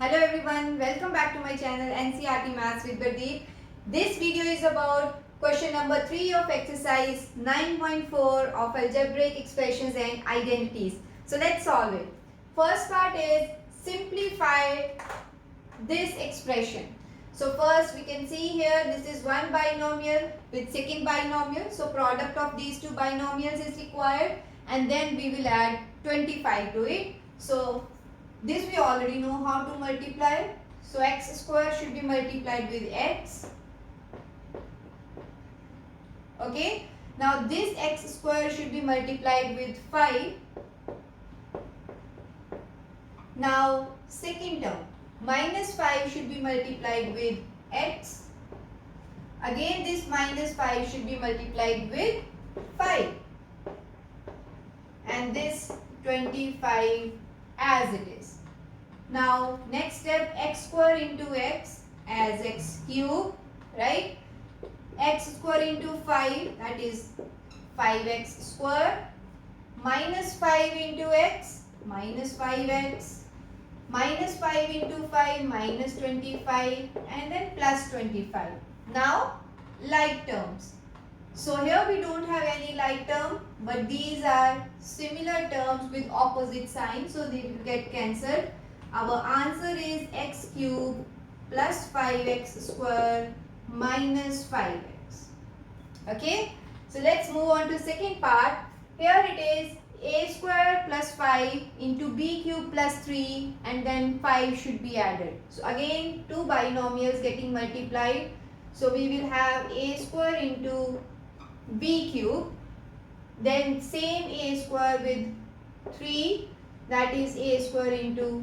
Hello everyone, welcome back to my channel NCERT Maths with Gurdeep. This video is about question number 3 of exercise 9.4 of algebraic expressions and identities. So let's solve it. First part is simplify this expression. So first we can see here this is one binomial with second binomial. So product of these two binomials is required and then we will add 25 to it. So this we already know how to multiply. So x square should be multiplied with x. Okay. Now this x square should be multiplied with 5. Now second term minus 5 should be multiplied with x. Again this minus 5 should be multiplied with 5. And this 25 as it is. Now next step, x square into x as x cube, right? X square into 5, that is 5x square, minus 5 into x, minus 5x, minus 5 into 5, minus 25, and then plus 25. Now like terms. So here we don't have any like term, but these are similar terms with opposite signs, so they will get cancelled. Our answer is x cube plus 5x square minus 5x. Okay, so let's move on to second part. Here it is a square plus 5 into b cube plus 3 and then 5 should be added. So again two binomials getting multiplied. So we will have a square into b cube, then same a square with 3, that is a square into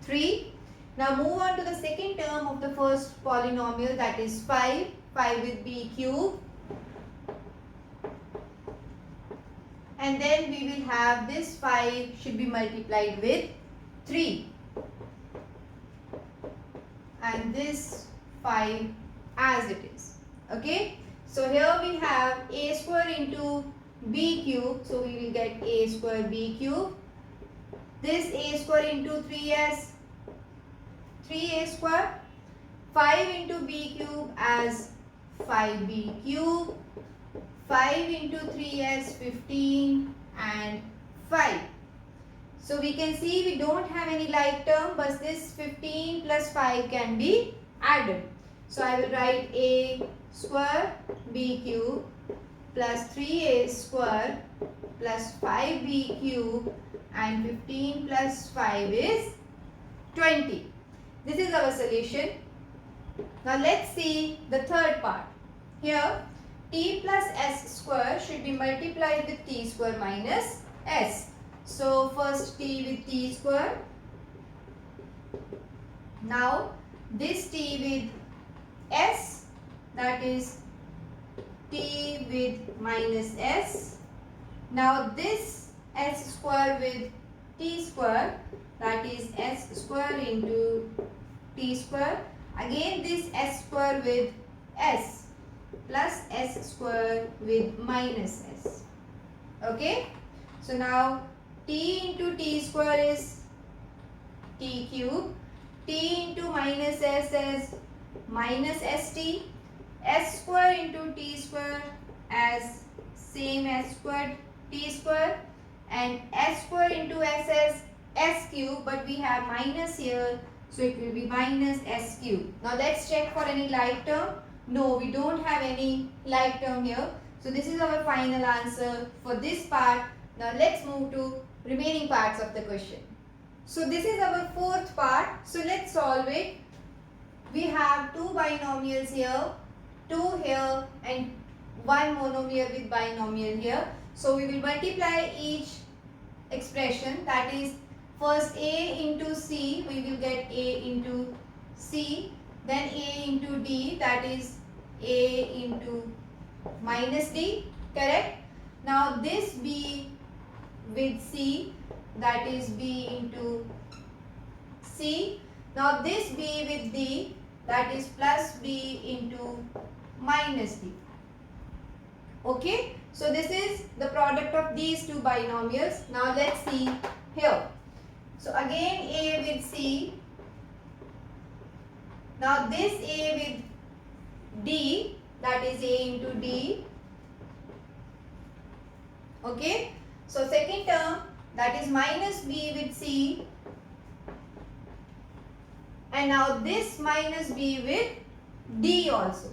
3. Now move on to the second term of the first polynomial, that is 5 with b cube, and then we will have this 5 should be multiplied with 3 and this 5 as it is. Okay. So here we have a square into b cube. So we will get a square b cube. This a square into 3s, 3a square. 5 into b cube as 5b cube. 5 into 3s 15 and 5. So we can see we don't have any like term, but this 15 plus 5 can be added. So I will write a square b cube plus 3a square plus 5b cube and 15 plus 5 is 20. This is our solution. Now let's see the third part. Here t plus s square should be multiplied with t square minus s. So first t with t square. Now this t with s, that is t with minus s. Now this s square with t square, that is s square into t square. Again this s square with s plus s square with minus s. Okay. So now t into t square is t cube. T into minus s is minus st. S square into t square as same as squared t square, and s square into s as s cube, but we have minus here, so it will be minus s cube. Now let's check for any like term. No, we don't have any like term here. So this is our final answer for this part. Now let's move to remaining parts of the question. So this is our fourth part. So let's solve it. We have two binomials here, 2 here and one monomial with binomial here. So we will multiply each expression, that is first a into c, we will get a into c, then a into d, that is a into minus d, correct? Now this b with c, that is b into c. Now this b with d, that is plus b into minus d. Okay, so this is the product of these two binomials. Now let's see here. So again a with c, Now this A with D, that is A into D. Okay. So second term, that is minus B with C. And now this minus B with D also.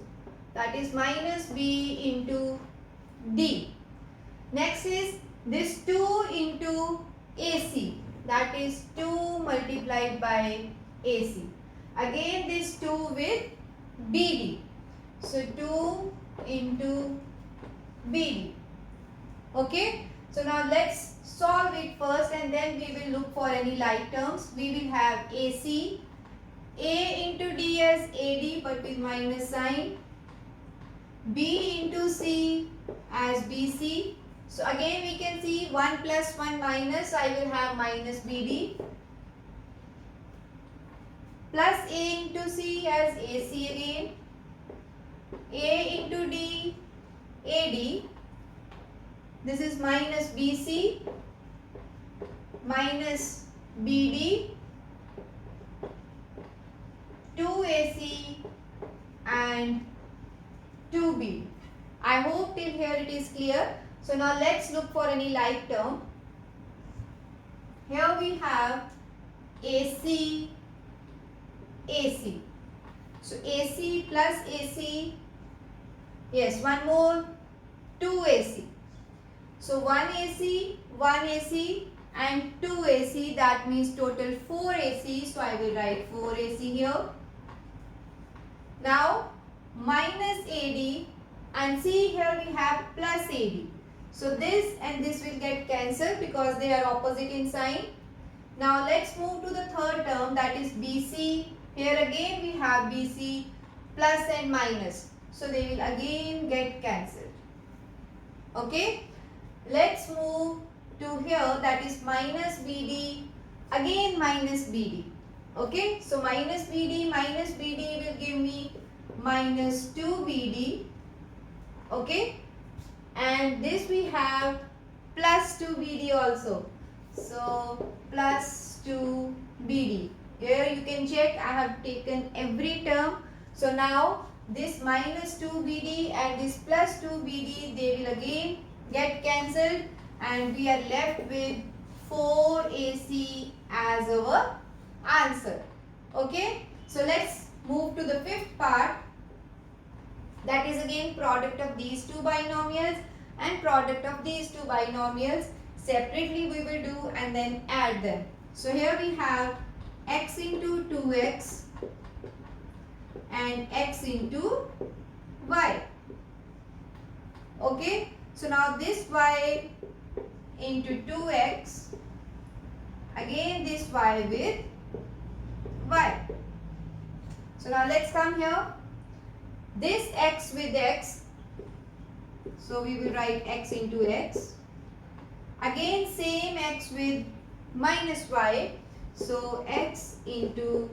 That is minus B into D. Next is this 2 into AC. That is 2 multiplied by AC. Again this 2 with BD. So 2 into BD. Okay. So now let's solve it first and then we will look for any like terms. We will have AC. A into D as AD but with minus sign. B into C as BC. So again we can see 1 plus 1 minus, I will have minus BD. Plus A into C as AC again. A into D, AD. This is minus BC, minus BD, 2AC and 2B. I hope till here it is clear. So now let's look for any like term. Here we have AC, AC. So AC plus AC, yes, one more, 2AC. So 1AC, 1AC and 2AC, that means total 4AC. So I will write 4AC here. Now minus AD and see here we have plus AD. So this and this will get cancelled because they are opposite in sign. Now let's move to the third term, that is BC. Here again we have BC plus and minus. So they will again get cancelled. Okay. Let's move to here, that is minus BD, again minus BD. Okay. So minus BD will give me minus 2BD. Okay. And this we have plus 2BD also. So plus 2BD. Here you can check I have taken every term. So now this minus 2BD and this plus 2BD, they will again get cancelled and we are left with 4AC as our answer. Okay. So let's move to the fifth part. That is again product of these two binomials and product of these two binomials. Separately we will do and then add them. So here we have x into 2x and x into y. Okay. So now this y into 2x, again this y with y. So now let's come here. This x with x, so we will write x into x. Again same x with minus y, so x into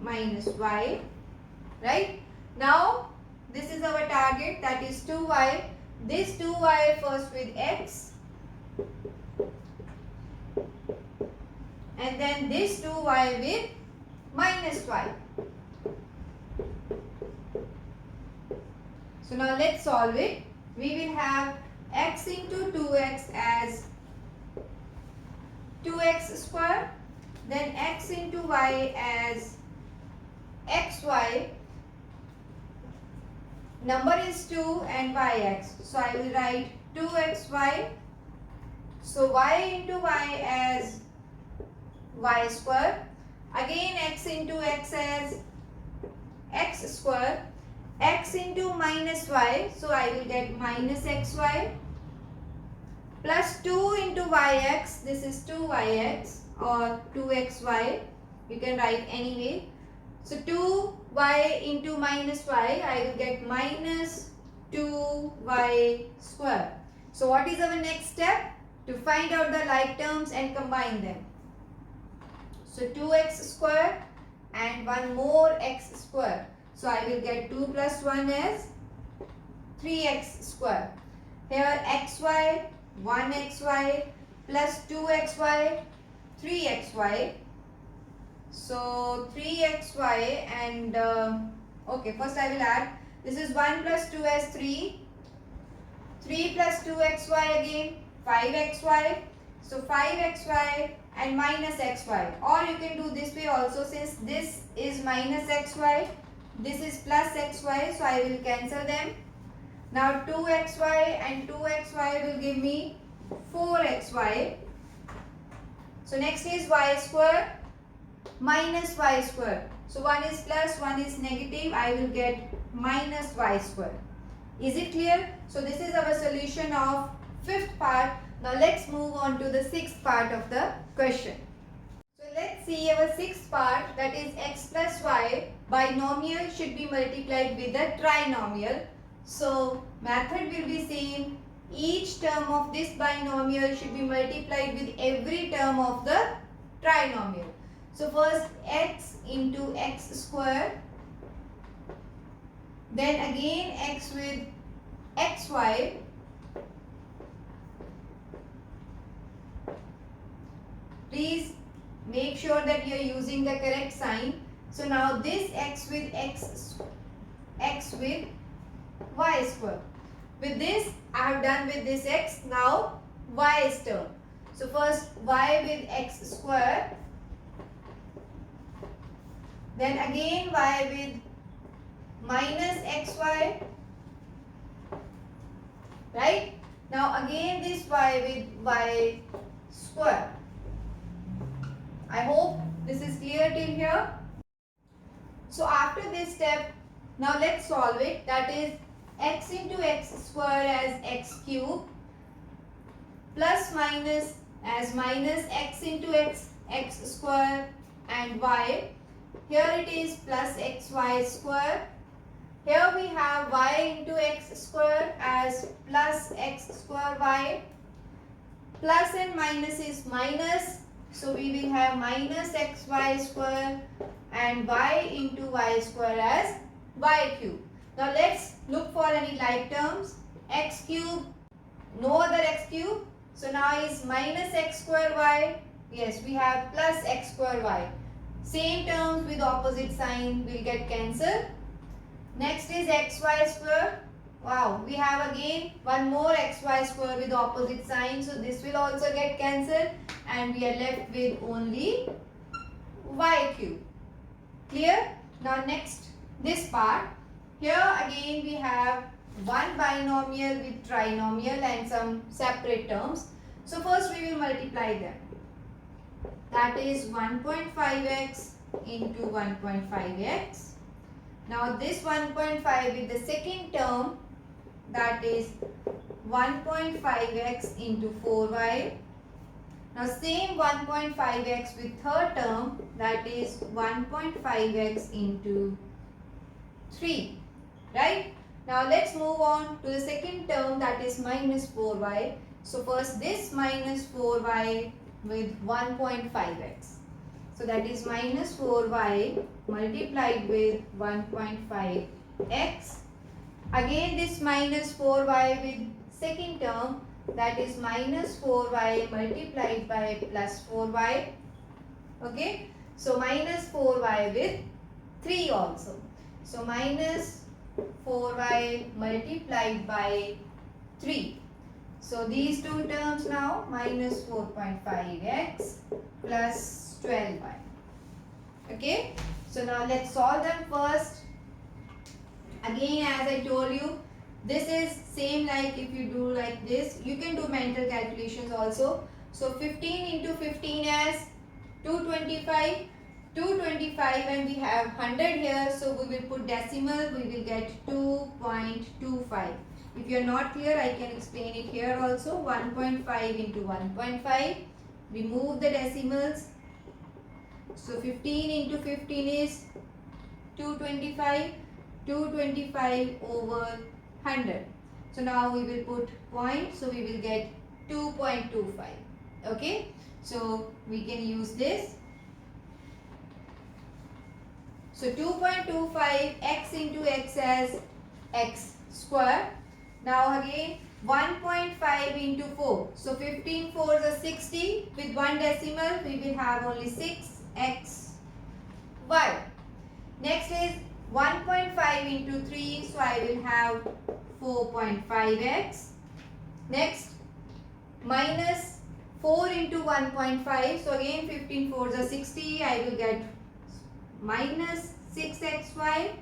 minus y, right? Now this is our target, that is 2y. This 2y first with x and then this 2y with minus y. So now let's solve it. We will have x into 2x as 2x square, then x into y as xy. Number is 2 and yx. So I will write 2xy. So y into y as y square. Again x into x as x square. X into minus y. So I will get minus xy. Plus 2 into yx. This is 2yx or 2xy. You can write anyway. So 2y into minus y, I will get minus 2y square. So what is our next step? To find out the like terms and combine them. So 2x square and one more x square. So I will get 2 plus 1 is 3x square. Here xy, 1xy plus 2xy, 3xy. So 3xy and okay, first I will add. This is 1 plus 2 as 3. 3 plus 2xy again 5xy. So 5xy and minus xy. Or you can do this way also, since this is minus xy, this is plus xy. So I will cancel them. Now 2xy and 2xy will give me 4xy. So next is y square minus y square. So one is plus, one is negative. I will get minus y square. Is it clear? So this is our solution of fifth part. Now let's move on to the sixth part of the question. So let's see our sixth part, that is x plus y binomial should be multiplied with a trinomial. So method will be same. Each term of this binomial should be multiplied with every term of the trinomial. So first x into x square, then again x with xy, please make sure that you are using the correct sign. So now this x with x with y square. With this I have done with this x. Now y's term. So first y with x square, then again y with minus xy, right? Now again this y with y square. I hope this is clear till here. So after this step, now let's solve it. That is x into x square as x cube plus minus as minus x into x square and y. Here it is plus xy square. Here we have y into x square as plus x square y. Plus and minus is minus. So we will have minus xy square and y into y square as y cube. Now let's look for any like terms. X cube, no other x cube. So now is minus x square y. Yes, we have plus x square y. Same terms with opposite sign will get cancelled. Next is xy square. Wow, we have again one more xy square with opposite sign. So this will also get cancelled and we are left with only y cube. Clear? Now next, this part. Here again we have one binomial with trinomial and some separate terms. So first we will multiply them. That is 1.5x into 1.5x. Now this 1.5 with the second term, that is 1.5x into 4y. Now same 1.5x with third term, that is 1.5x into 3. Right? Now let's move on to the second term, that is minus 4y. So first this minus 4y with 1.5x. So that is minus 4y multiplied with 1.5x. Again this minus 4y with second term, that is minus 4y multiplied by plus 4y. Okay. So minus 4y with 3 also. So minus 4y multiplied by 3. So these two terms now, minus 4.5x plus 12y. Okay. So now let's solve them first. Again, as I told you, this is same like if you do like this. You can do mental calculations also. So 15 into 15 as 225. 225 and we have 100 here. So we will put decimal. We will get 2.25. If you are not clear, I can explain it here also. 1.5 into 1.5. Remove the decimals. So 15 into 15 is 225. 225 over 100. So now we will put point. So we will get 2.25. Okay. So we can use this. So 2.25 x into x as x square. Now again 1.5 into 4. So 15 4s are 60. With one decimal we will have only 6x Next is 1.5 into 3, so I will have 4.5x. Next, minus 4 into 1.5, so again 15 4s are 60, I will get minus 6xy.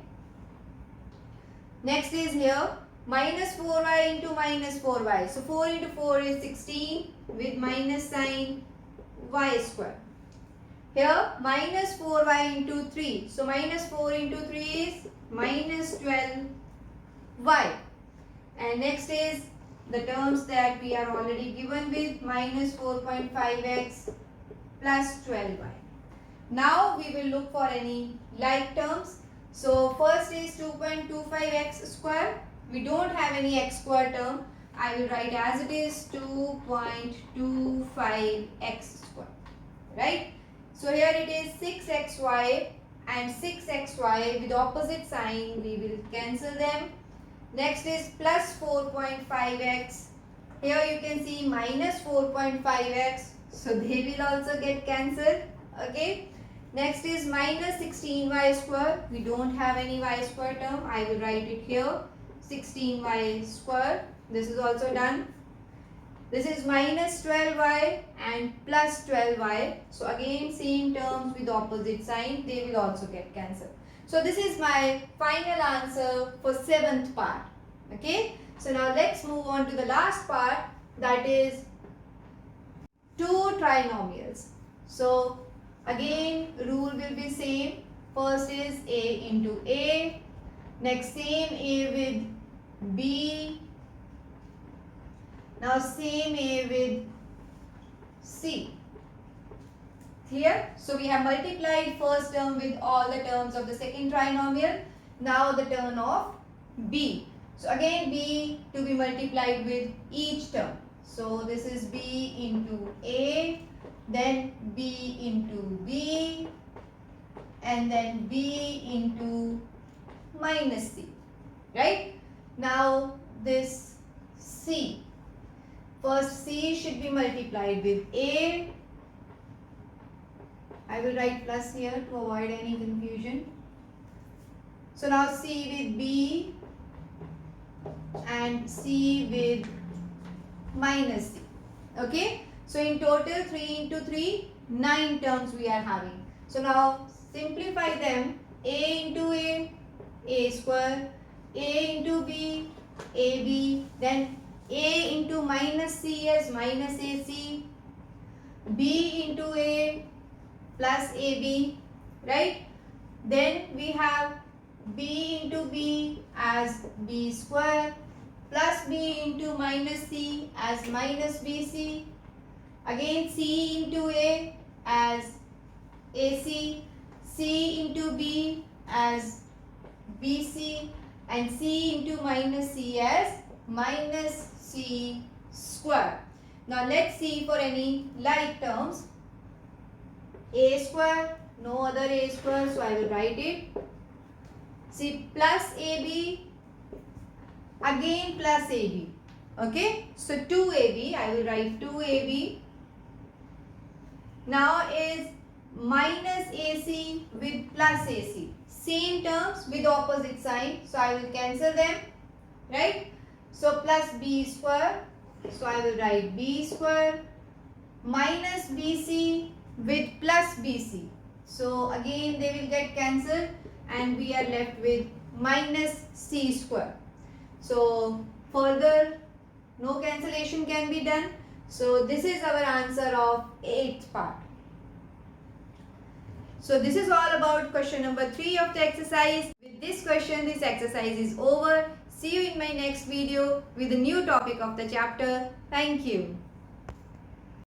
Next is here minus 4y into minus 4y, so 4 into 4 is 16 with minus sign y square. Here minus 4y into 3, so minus 4 into 3 is minus 12y. And next is the terms that we are already given with minus 4.5x plus 12y. Now we will look for any like terms. So first is 2.25x square. We don't have any x square term. I will write as it is 2.25x square. Right? So here it is 6xy and 6xy with opposite sign. We will cancel them. Next is plus 4.5x. Here you can see minus 4.5x. So they will also get cancelled. Okay. Next is minus 16y square. We don't have any y square term. I will write it here. 16y square. This is also done. This is minus 12y and plus 12y. So again same terms with opposite sign. They will also get cancelled. So this is my final answer for 7th part. Okay. So now let's move on to the last part, that is two trinomials. So again rule will be same. First is a into a. Next same a with b. Now same a with c. Clear? So we have multiplied first term with all the terms of the second trinomial. Now the term of b. So again b to be multiplied with each term. So this is b into a, then b into b, and then b into minus c. Right? Now this c. First c should be multiplied with a. I will write plus here to avoid any confusion. So now c with b and c with minus c. Okay. So in total 3 into 3, 9 terms we are having. So now simplify them. A into a square, a into b, ab, then a into minus c as minus ac, b into a plus ab, right? Then we have b into b as b square plus b into minus c as minus bc, again c into a as ac, c into b as bc, and c into minus c as minus c square. Now let's see for any like terms. A square, no other a square, so I will write it. See, plus ab, again plus ab. Okay, so 2ab, I will write 2ab. Now is minus ac with plus ac. Same terms with opposite sign, so I will cancel them. Right? So plus b square, so I will write b square, minus bc with plus bc. So again they will get cancelled and we are left with minus c square. So further no cancellation can be done. So this is our answer of 8th part. So this is all about question number 3 of the exercise. With this question, this exercise is over. See you in my next video with a new topic of the chapter. Thank you.